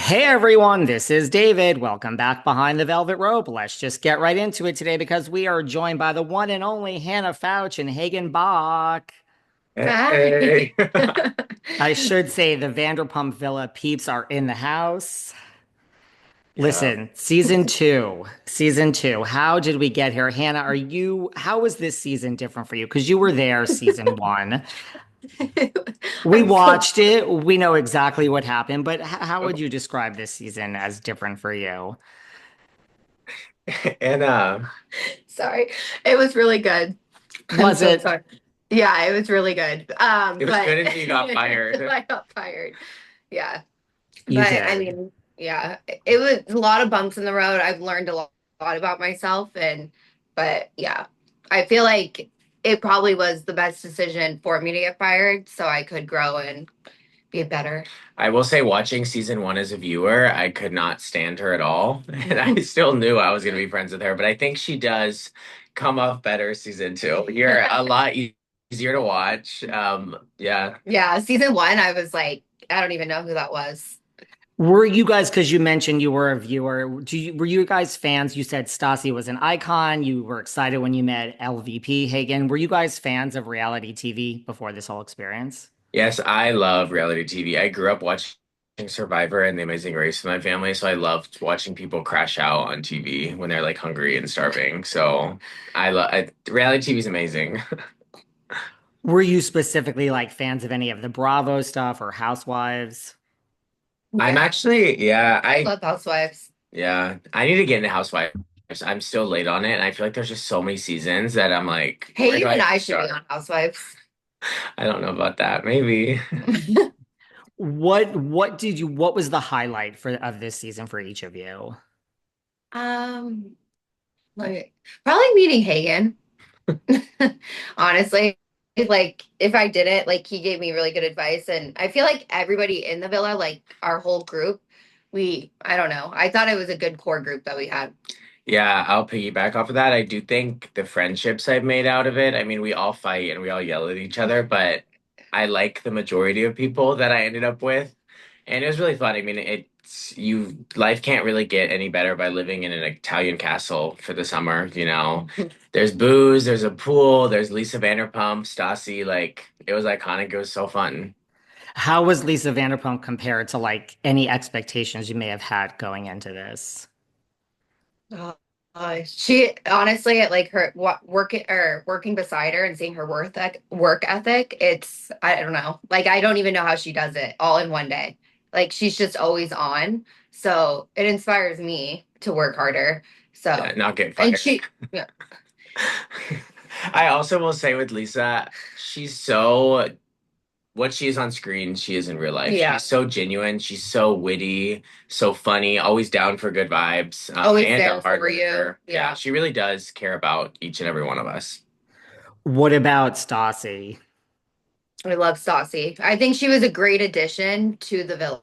Hey everyone, this is David. Welcome back behind the velvet rope. Let's just get right into it today because we are joined by the one and only Hannah Fouch and Hagen Bach. Hi. I should say the Vanderpump Villa peeps are in the house. Yeah. Listen, season two. How did we get here? Hannah, how was this season different for you? Because you were there season one. We I'm so watched it. We know exactly what happened, but how would you describe this season as different for you? and sorry. It was really good. I'm Was so it? sorry. Yeah, it was really good. it was But good until you got until fired. I got fired. Yeah. You But I did. mean, yeah, it was a lot of bumps in the road. I've learned a lot about myself but yeah, I feel like it probably was the best decision for me to get fired so I could grow and be better. I will say, watching season one as a viewer, I could not stand her at all. And I still knew I was going to be friends with her, but I think she does come off better season two. You're a lot easier to watch. Yeah. Yeah, season one, I was like, I don't even know who that was. Were you guys, because you mentioned you were a viewer, were you guys fans? You said Stassi was an icon. You were excited when you met LVP Hagen. Were you guys fans of reality TV before this whole experience? Yes, I love reality TV. I grew up watching Survivor and The Amazing Race with my family, so I loved watching people crash out on TV when they're like hungry and starving. So reality TV is amazing. Were you specifically like fans of any of the Bravo stuff or Housewives? I'm Yeah, actually, yeah, I love Housewives. I need to get into Housewives. I'm still late on it, and I feel like there's just so many seasons that I'm like, Hey, where do you I and even I should be start? on Housewives. I don't know about that. Maybe. What was the highlight of this season for each of you? Um, like probably meeting Hagen. Honestly, like if I didn't, like he gave me really good advice, and I feel like everybody in the villa, like our whole group, I don't know. I thought it was a good core group that we had. Yeah, I'll piggyback off of that. I do think the friendships I've made out of it, I mean, we all fight and we all yell at each other, but I like the majority of people that I ended up with. And it was really fun. I mean, life can't really get any better by living in an Italian castle for the summer, you know. There's booze, there's a pool, there's Lisa Vanderpump, Stassi, like it was iconic. It was so fun. How was Lisa Vanderpump compared to like any expectations you may have had going into this? She honestly, like her working beside her and seeing her work ethic, I don't know. Like I don't even know how she does it all in one day. Like she's just always on. So it inspires me to work harder. Yeah, So not get and fired. she yeah. I also will say with Lisa, she's so what she is on screen, she is in real life. Yeah. She's so genuine. She's so witty, so funny, always down for good vibes, Always and a there hard for you. worker. Yeah, Yeah. she really does care about each and every one of us. What about Stassi? I love Stassi. I think she was a great addition to the villa.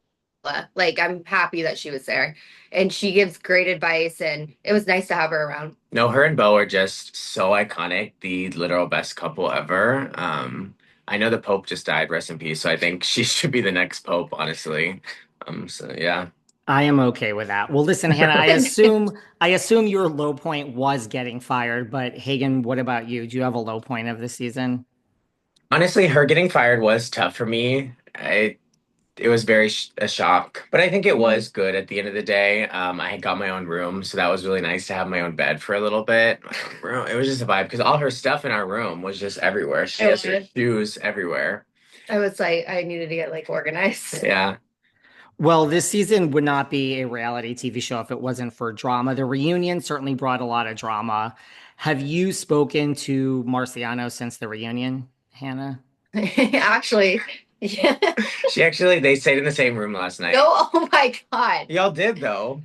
Like I'm happy that she was there. And she gives great advice and it was nice to have her around. No, her and Beau are just so iconic, the literal best couple ever. I know the Pope just died, rest in peace. So I think she should be the next Pope, honestly. So yeah. I am okay with that. Well, listen, Hannah, I assume your low point was getting fired, but Hagen, what about you? Do you have a low point of the season? Honestly, her getting fired was tough for me. It was a shock, but I think it was good at the end of the day. I had got my own room, so that was really nice to have my own bed for a little bit. My own room. It was just a vibe because all her stuff in our room was just everywhere. She It has her was. shoes everywhere. I was like, I needed to get like organized. Yeah. Well, this season would not be a reality TV show if it wasn't for drama. The reunion certainly brought a lot of drama. Have you spoken to Marciano since the reunion, Hannah? Actually, yeah. They stayed in the same room last night. No, oh my God. Y'all did though.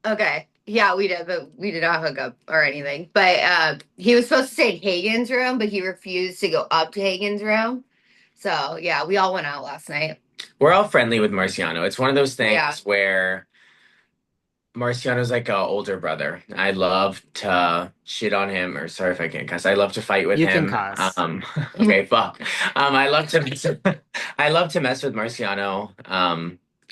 Okay. Yeah, we did, but we did not hook up or anything. But he was supposed to stay in Hagen's room, but he refused to go up to Hagen's room. So yeah, we all went out last night. We're all friendly with Marciano. It's one of those Yeah. things where Marciano's like a older brother. I love to shit on him, or sorry if I can't cuss. I love to fight with You can him. cuss. Okay, fuck. I love to mess with Marciano.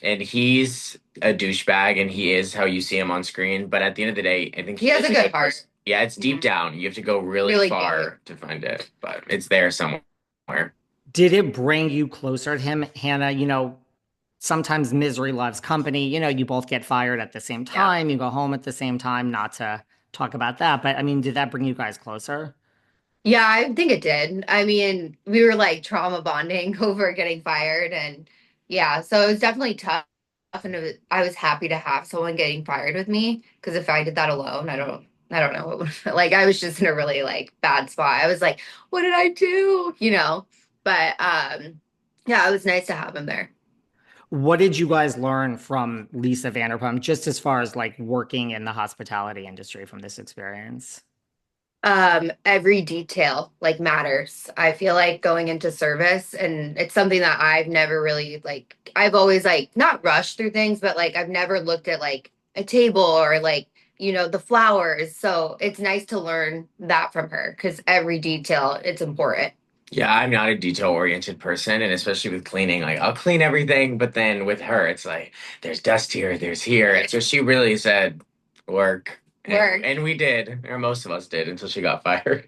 And he's a douchebag, and he is how you see him on screen. But at the end of the day, I think He has he's a good heart. person. Yeah, it's deep down. You have to go really Really far to find it, but it's there somewhere. Did it bring you closer to him, Hannah? Sometimes misery loves company. You both get fired at the same Yeah. time, you go home at the same time, not to talk about that. But I mean, did that bring you guys closer? Yeah, I think it did. I mean, we were like trauma bonding over getting fired, and yeah, so it was definitely tough. And I was happy to have someone getting fired with me because if I did that alone, I don't know what would, like I was just in a really like bad spot. I was like, what did I do? But yeah, it was nice to have him there. What did you guys learn from Lisa Vanderpump, just as far as like working in the hospitality industry from this experience? Every detail like matters. I feel like going into service, and it's something that I've never really like, I've always like not rushed through things, but like I've never looked at like a table or like the flowers. So it's nice to learn that from her because every detail, it's important. Yeah, I'm not a detail-oriented person, and especially with cleaning, like I'll clean everything, but then with her, it's like there's dust here, there's here. And so she really said work. Work. And we did, or most of us did until she got fired.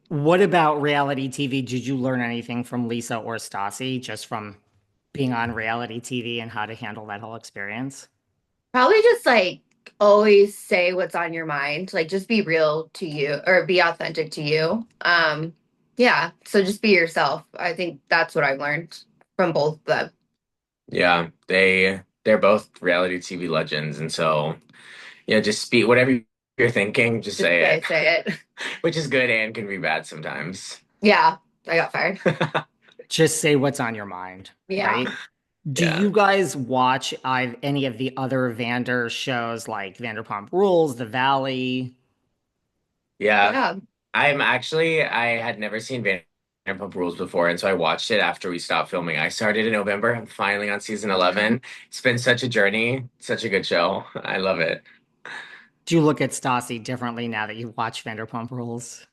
What about reality TV? Did you learn anything from Lisa or Stassi just from being on reality TV and how to handle that whole experience? Probably just like always say what's on your mind. Like just be real to you or be authentic to you. Yeah, so just be yourself. I think that's what I've learned from both of them. Yeah, they're both reality TV legends, and so yeah, just speak whatever you're thinking, just Just say it, say it. which is good and can be bad sometimes. Yeah, I got fired. Just say what's on your mind, Yeah. right? Do Yeah, you guys watch any of the other Vander shows like Vanderpump Rules, The Valley? yeah. Yeah. I had never seen Vanderpump Rules before, and so I watched it after we stopped filming. I started in November. I'm finally on season 11. It's been such a journey, such a good show. I love it. Do you look at Stassi differently now that you watch Vanderpump Rules?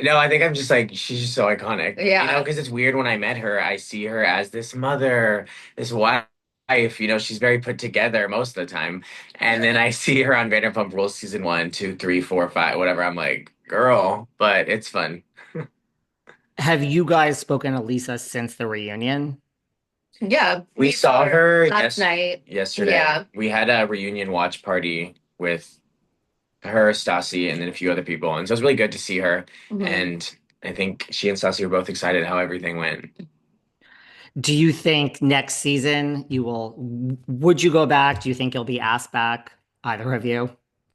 No, I think I'm just like she's just so iconic. Yeah. Because it's weird when I met her, I see her as this mother, this wife, she's very put together most of the time. And then I see her on Vanderpump Rules season 1, 2, 3, 4, 5, whatever. I'm like, girl, but it's fun. Have you guys spoken to Lisa since the reunion? Yeah. We saw her last night. yesterday. Yeah. We had a reunion watch party with her, Stassi, and then a few other people. And so it was really good to see her. Mhm. And I think she and Stassi were both excited how everything went. Do you think next season would you go back? Do you think you'll be asked back, either of you?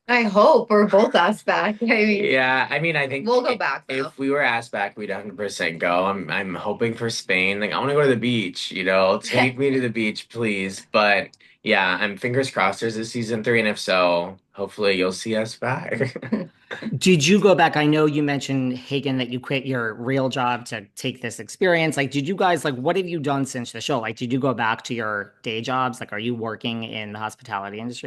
I hope we're both asked back. I mean, Yeah, I mean, I think we'll go back though. if we were asked back, we'd 100% go. I'm hoping for Spain. Like, I want to go to the beach, take me to the beach, please. But yeah, I'm fingers crossed there's a season 3, and if so, hopefully you'll see us back. Did you go back? I know you mentioned, Hagen, that you quit your real job to take this experience. Like, did you guys, like, what have you done since the show? Like, did you go back to your day jobs? Like, are you working in the hospitality industry